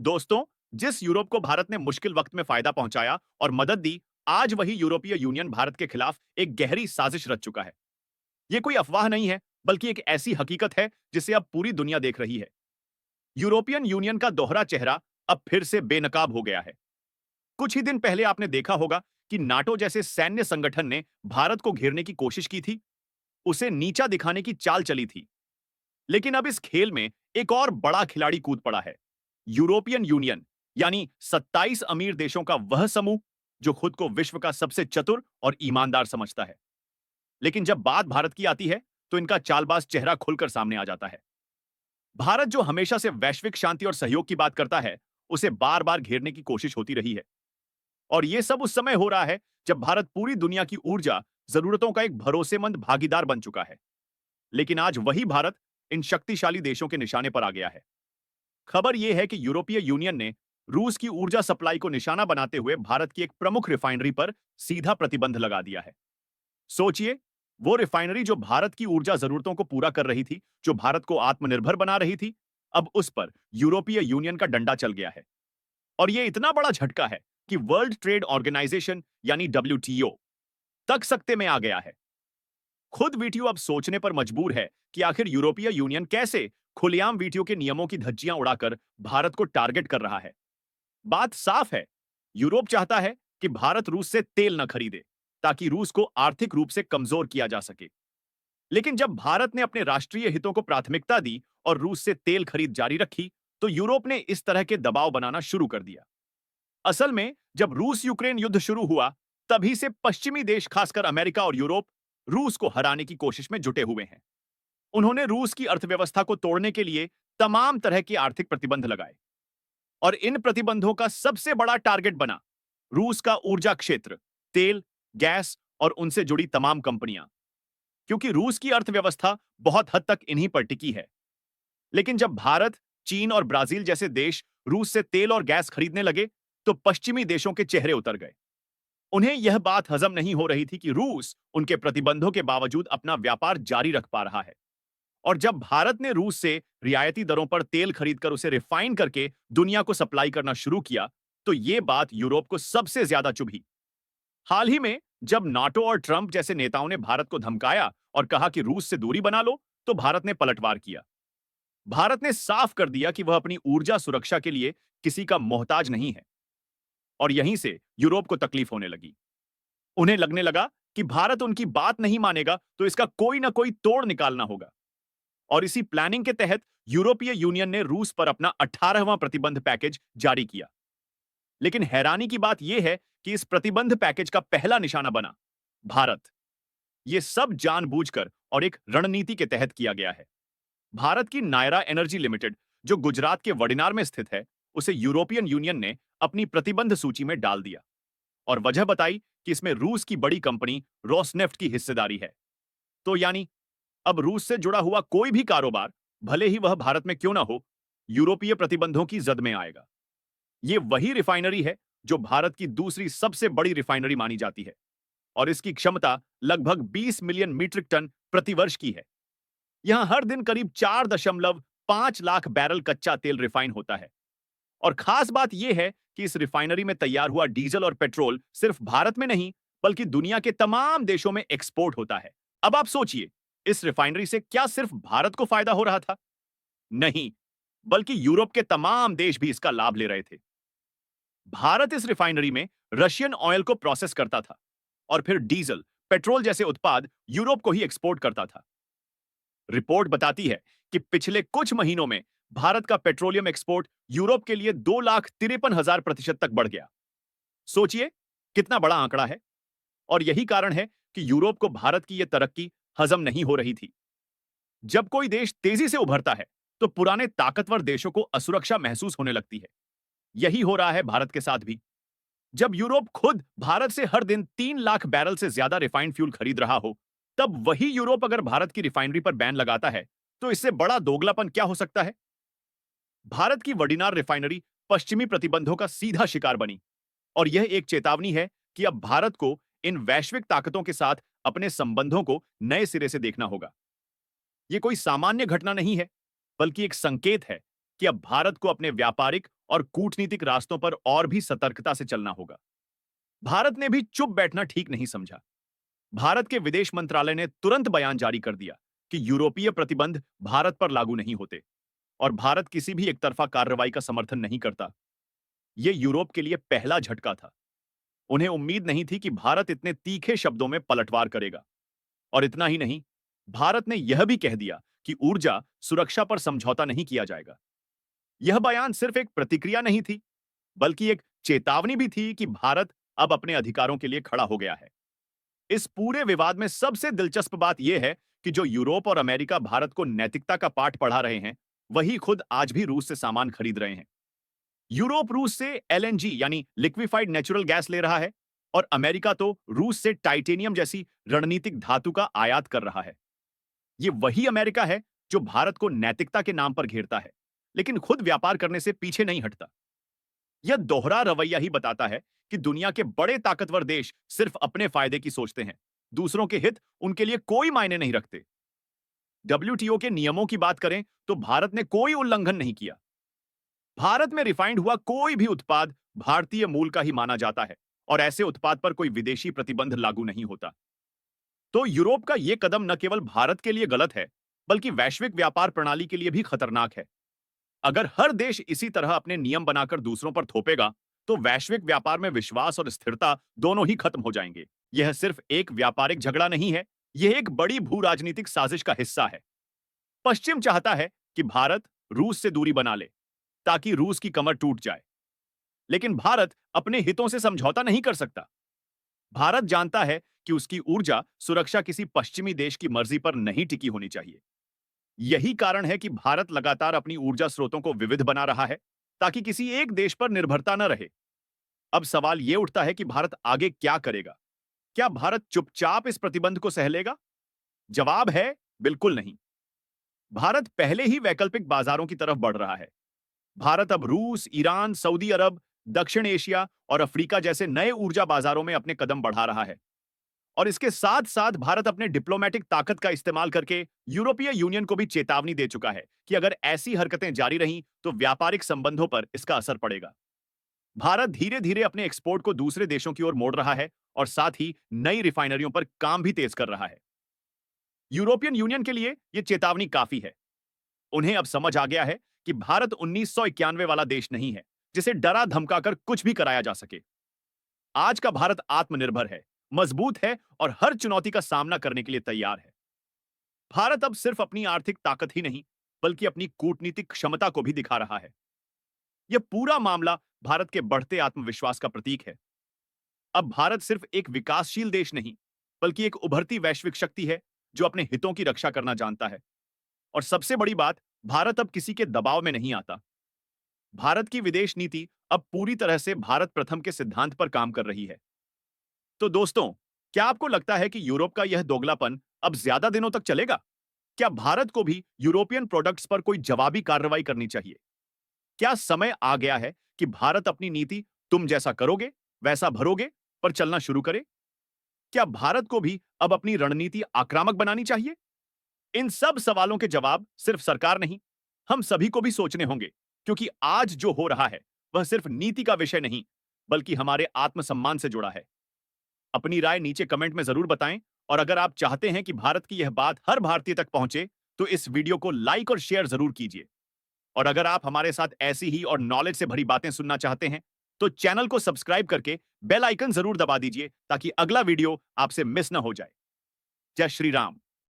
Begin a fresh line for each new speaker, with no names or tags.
दोस्तों, जिस यूरोप को भारत ने मुश्किल वक्त में फायदा पहुंचाया और मदद दी, आज वही यूरोपीय यूनियन भारत के खिलाफ एक गहरी साजिश रच चुका है। यह कोई अफवाह नहीं है, बल्कि एक ऐसी हकीकत है जिसे अब पूरी दुनिया देख रही है। यूरोपियन यूनियन का दोहरा चेहरा अब फिर से बेनकाब हो गया है। कुछ ही दिन पहले आपने देखा होगा कि नाटो जैसे सैन्य संगठन ने भारत को घेरने की कोशिश की थी, उसे नीचा दिखाने की चाल चली थी। लेकिन अब इस खेल में एक और बड़ा खिलाड़ी कूद पड़ा है। यूरोपियन यूनियन, यानी 27 अमीर देशों का वह समूह जो खुद को विश्व का सबसे चतुर और ईमानदार समझता है। लेकिन जब बात भारत की आती है, तो इनका चालबाज चेहरा खुलकर सामने आ जाता है। भारत जो हमेशा से वैश्विक शांति और सहयोग की बात करता है, उसे बार बार घेरने की कोशिश होती रही है। और यह सब उस समय हो रहा है जब भारत पूरी दुनिया की ऊर्जा जरूरतों का एक भरोसेमंद भागीदार बन चुका है। लेकिन आज वही भारत इन शक्तिशाली देशों के निशाने पर आ गया है। खबर यह है कि यूरोपीय यूनियन ने रूस की ऊर्जा सप्लाई को निशाना बनाते हुए भारत की एक प्रमुख रिफाइनरी पर सीधा प्रतिबंध लगा दिया है। सोचिए, वो रिफाइनरी जो भारत की ऊर्जा जरूरतों को पूरा कर रही थी, जो भारत को आत्मनिर्भर बना रही थी, अब उस पर यूरोपीय यूनियन का डंडा चल गया है। और यह इतना बड़ा झटका है कि वर्ल्ड ट्रेड ऑर्गेनाइजेशन यानी WTO तक सकते में आ गया है। खुद वीटीओ अब सोचने पर मजबूर है कि आखिर यूरोपीय यूनियन कैसे खुलेआम वीटीओ के नियमों की धज्जियां उड़ाकर भारत को टारगेट कर रहा है। बात साफ है, यूरोप चाहता है कि भारत रूस से तेल न खरीदे, ताकि रूस को आर्थिक रूप से कमजोर किया जा सके। लेकिन जब भारत ने अपने राष्ट्रीय हितों को प्राथमिकता दी और रूस से तेल खरीद जारी रखी, तो यूरोप ने इस तरह के दबाव बनाना शुरू कर दिया। असल में जब रूस यूक्रेन युद्ध शुरू हुआ, तभी से पश्चिमी देश, खासकर अमेरिका और यूरोप, रूस को हराने की कोशिश में जुटे हुए हैं। उन्होंने रूस की अर्थव्यवस्था को तोड़ने के लिए तमाम तरह के आर्थिक प्रतिबंध लगाए। और इन प्रतिबंधों का सबसे बड़ा टारगेट बना रूस का ऊर्जा क्षेत्र, तेल, गैस और उनसे जुड़ी तमाम कंपनियां, क्योंकि रूस की अर्थव्यवस्था बहुत हद तक इन्हीं पर टिकी है। लेकिन जब भारत, चीन और ब्राजील जैसे देश रूस से तेल और गैस खरीदने लगे, तो पश्चिमी देशों के चेहरे उतर गए। उन्हें यह बात हजम नहीं हो रही थी कि रूस उनके प्रतिबंधों के बावजूद अपना व्यापार जारी रख पा रहा है। और जब भारत ने रूस से रियायती दरों पर तेल खरीदकर उसे रिफाइन करके दुनिया को सप्लाई करना शुरू किया, तो यह बात यूरोप को सबसे ज्यादा चुभी। हाल ही में जब नाटो और ट्रंप जैसे नेताओं ने भारत को धमकाया और कहा कि रूस से दूरी बना लो, तो भारत ने पलटवार किया। भारत ने साफ कर दिया कि वह अपनी ऊर्जा सुरक्षा के लिए किसी का मोहताज नहीं है। और यहीं से यूरोप को तकलीफ होने लगी। उन्हें लगने लगा कि भारत उनकी बात नहीं मानेगा, तो इसका कोई ना कोई तोड़ निकालना होगा। और इसी प्लानिंग के तहत यूरोपीय यूनियन ने रूस पर अपना 18वां प्रतिबंध पैकेज जारी किया। लेकिन हैरानी की बात यह है कि इस प्रतिबंध पैकेज का पहला निशाना बना भारत। यह सब जानबूझकर और एक रणनीति के तहत किया गया है। भारत की नायरा एनर्जी लिमिटेड, जो गुजरात के वडिनार में स्थित है, उसे यूरोपियन यूनियन ने अपनी प्रतिबंध सूची में डाल दिया और वजह बताई कि इसमें रूस की बड़ी कंपनी रोसनेफ्ट की हिस्सेदारी है। तो यानी अब रूस से जुड़ा हुआ कोई भी कारोबार, भले ही वह भारत में क्यों ना हो, यूरोपीय प्रतिबंधों की जद में आएगा। यह वही रिफाइनरी है जो भारत की दूसरी सबसे बड़ी रिफाइनरी मानी जाती है और इसकी क्षमता लगभग 20 मिलियन मीट्रिक टन प्रतिवर्ष की है। यहां हर दिन करीब 4.5 लाख बैरल कच्चा तेल रिफाइन होता है। और खास बात यह है कि इस रिफाइनरी में तैयार हुआ डीजल और पेट्रोल सिर्फ भारत में नहीं, बल्कि दुनिया के तमाम देशों में एक्सपोर्ट होता है। अब आप सोचिए, इस रिफाइनरी से क्या सिर्फ भारत को फायदा हो रहा था? नहीं, बल्कि यूरोप के तमाम देश भी इसका लाभ ले रहे थे। भारत इस रिफाइनरी में रशियन ऑयल को प्रोसेस करता था और फिर डीजल, पेट्रोल जैसे उत्पाद यूरोप को ही एक्सपोर्ट करता था। रिपोर्ट बताती है कि पिछले कुछ महीनों में भारत का पेट्रोलियम एक्सपोर्ट यूरोप के लिए 2,53,000% तक बढ़ गया। सोचिए कितना बड़ा आंकड़ा है। और यही कारण है कि यूरोप को भारत की यह तरक्की हजम नहीं हो रही थी। जब कोई देश तेजी से उभरता है, तो पुराने ताकतवर देशों को असुरक्षा महसूस होने लगती है। यही हो रहा है भारत के साथ भी। जब यूरोप खुद भारत से हर दिन 3 लाख बैरल से ज्यादा रिफाइंड फ्यूल खरीद रहा हो, तब वही यूरोप अगर भारत की रिफाइनरी पर बैन लगाता है, तो इससे बड़ा दोगलापन क्या हो सकता है? भारत की वडिनार रिफाइनरी पश्चिमी प्रतिबंधों का सीधा शिकार बनी और यह एक चेतावनी है कि अब भारत को इन वैश्विक ताकतों के साथ अपने संबंधों को नए सिरे से देखना होगा। यह कोई सामान्य घटना नहीं है, बल्कि एक संकेत है कि अब भारत को अपने व्यापारिक और कूटनीतिक रास्तों पर और भी सतर्कता से चलना होगा। भारत ने भी चुप बैठना ठीक नहीं समझा। भारत के विदेश मंत्रालय ने तुरंत बयान जारी कर दिया कि यूरोपीय प्रतिबंध भारत पर लागू नहीं होते और भारत किसी भी एकतरफा कार्रवाई का समर्थन नहीं करता। यह यूरोप के लिए पहला झटका था। उन्हें उम्मीद नहीं थी कि भारत इतने तीखे शब्दों में पलटवार करेगा। और इतना ही नहीं, भारत ने यह भी कह दिया कि ऊर्जा सुरक्षा पर समझौता नहीं किया जाएगा। यह बयान सिर्फ एक प्रतिक्रिया नहीं थी, बल्कि एक चेतावनी भी थी कि भारत अब अपने अधिकारों के लिए खड़ा हो गया है। इस पूरे विवाद में सबसे दिलचस्प बात यह है कि जो यूरोप और अमेरिका भारत को नैतिकता का पाठ पढ़ा रहे हैं, वही खुद आज भी रूस से सामान खरीद रहे हैं। यूरोप रूस से एलएनजी यानी लिक्विफाइड नेचुरल गैस ले रहा है और अमेरिका तो रूस से टाइटेनियम जैसी रणनीतिक धातु का आयात कर रहा है। ये वही अमेरिका है जो भारत को नैतिकता के नाम पर घेरता है, लेकिन खुद व्यापार करने से पीछे नहीं हटता। यह दोहरा रवैया ही बताता है कि दुनिया के बड़े ताकतवर देश सिर्फ अपने फायदे की सोचते हैं। दूसरों के हित उनके लिए कोई मायने नहीं रखते। डब्ल्यूटीओ के नियमों की बात करें तो भारत ने कोई उल्लंघन नहीं किया। भारत में रिफाइंड हुआ कोई भी उत्पाद भारतीय मूल का ही माना जाता है और ऐसे उत्पाद पर कोई विदेशी प्रतिबंध लागू नहीं होता। तो यूरोप का यह कदम न केवल भारत के लिए गलत है, बल्कि वैश्विक व्यापार प्रणाली के लिए भी खतरनाक है। अगर हर देश इसी तरह अपने नियम बनाकर दूसरों पर थोपेगा, तो वैश्विक व्यापार में विश्वास और स्थिरता दोनों ही खत्म हो जाएंगे। यह सिर्फ एक व्यापारिक झगड़ा नहीं है, यह एक बड़ी भू राजनीतिक साजिश का हिस्सा है। पश्चिम चाहता है कि भारत रूस से दूरी बना ले ताकि रूस की कमर टूट जाए, लेकिन भारत अपने हितों से समझौता नहीं कर सकता। भारत जानता है कि उसकी ऊर्जा सुरक्षा किसी पश्चिमी देश की मर्जी पर नहीं टिकी होनी चाहिए। यही कारण है कि भारत लगातार अपनी ऊर्जा स्रोतों को विविध बना रहा है ताकि किसी एक देश पर निर्भरता न रहे। अब सवाल यह उठता है कि भारत आगे क्या करेगा? क्या भारत चुपचाप इस प्रतिबंध को सह लेगा? जवाब है बिल्कुल नहीं। भारत पहले ही वैकल्पिक बाजारों की तरफ बढ़ रहा है। भारत अब रूस, ईरान, सऊदी अरब, दक्षिण एशिया और अफ्रीका जैसे नए ऊर्जा बाजारों में अपने कदम बढ़ा रहा है। और इसके साथ साथ भारत अपने डिप्लोमेटिक ताकत का इस्तेमाल करके यूरोपीय यूनियन को भी चेतावनी दे चुका है कि अगर ऐसी हरकतें जारी रहीं तो व्यापारिक संबंधों पर इसका असर पड़ेगा। भारत धीरे धीरे अपने एक्सपोर्ट को दूसरे देशों की ओर मोड़ रहा है और साथ ही नई रिफाइनरियों पर काम भी तेज कर रहा है। यूरोपियन यूनियन के लिए यह चेतावनी काफी है। उन्हें अब समझ आ गया है कि भारत 1991 वाला देश नहीं है जिसे डरा धमकाकर कुछ भी कराया जा सके। आज का भारत आत्मनिर्भर है, मजबूत है और हर चुनौती का सामना करने के लिए तैयार है। भारत अब सिर्फ अपनी आर्थिक ताकत ही नहीं, बल्कि अपनी कूटनीतिक क्षमता को भी दिखा रहा है। यह पूरा मामला भारत के बढ़ते आत्मविश्वास का प्रतीक है। अब भारत सिर्फ एक विकासशील देश नहीं, बल्कि एक उभरती वैश्विक शक्ति है जो अपने हितों की रक्षा करना जानता है। और सबसे बड़ी बात, भारत अब किसी के दबाव में नहीं आता। भारत की विदेश नीति अब पूरी तरह से भारत प्रथम के सिद्धांत पर काम कर रही है। तो दोस्तों, क्या आपको लगता है कि यूरोप का यह दोगलापन अब ज्यादा दिनों तक चलेगा? क्या भारत को भी यूरोपियन प्रोडक्ट्स पर कोई जवाबी कार्रवाई करनी चाहिए? क्या समय आ गया है कि भारत अपनी नीति तुम जैसा करोगे वैसा भरोगे पर चलना शुरू करे? क्या भारत को भी अब अपनी रणनीति आक्रामक बनानी चाहिए? इन सब सवालों के जवाब सिर्फ सरकार नहीं, हम सभी को भी सोचने होंगे, क्योंकि आज जो हो रहा है वह सिर्फ नीति का विषय नहीं, बल्कि हमारे आत्मसम्मान से जुड़ा है। अपनी राय नीचे कमेंट में जरूर बताएं और अगर आप चाहते हैं कि भारत की यह बात हर भारतीय तक पहुंचे, तो इस वीडियो को लाइक और शेयर जरूर कीजिए। और अगर आप हमारे साथ ऐसी ही और नॉलेज से भरी बातें सुनना चाहते हैं, तो चैनल को सब्सक्राइब करके बेल आइकन जरूर दबा दीजिए ताकि अगला वीडियो आपसे मिस ना हो जाए। जय श्री राम।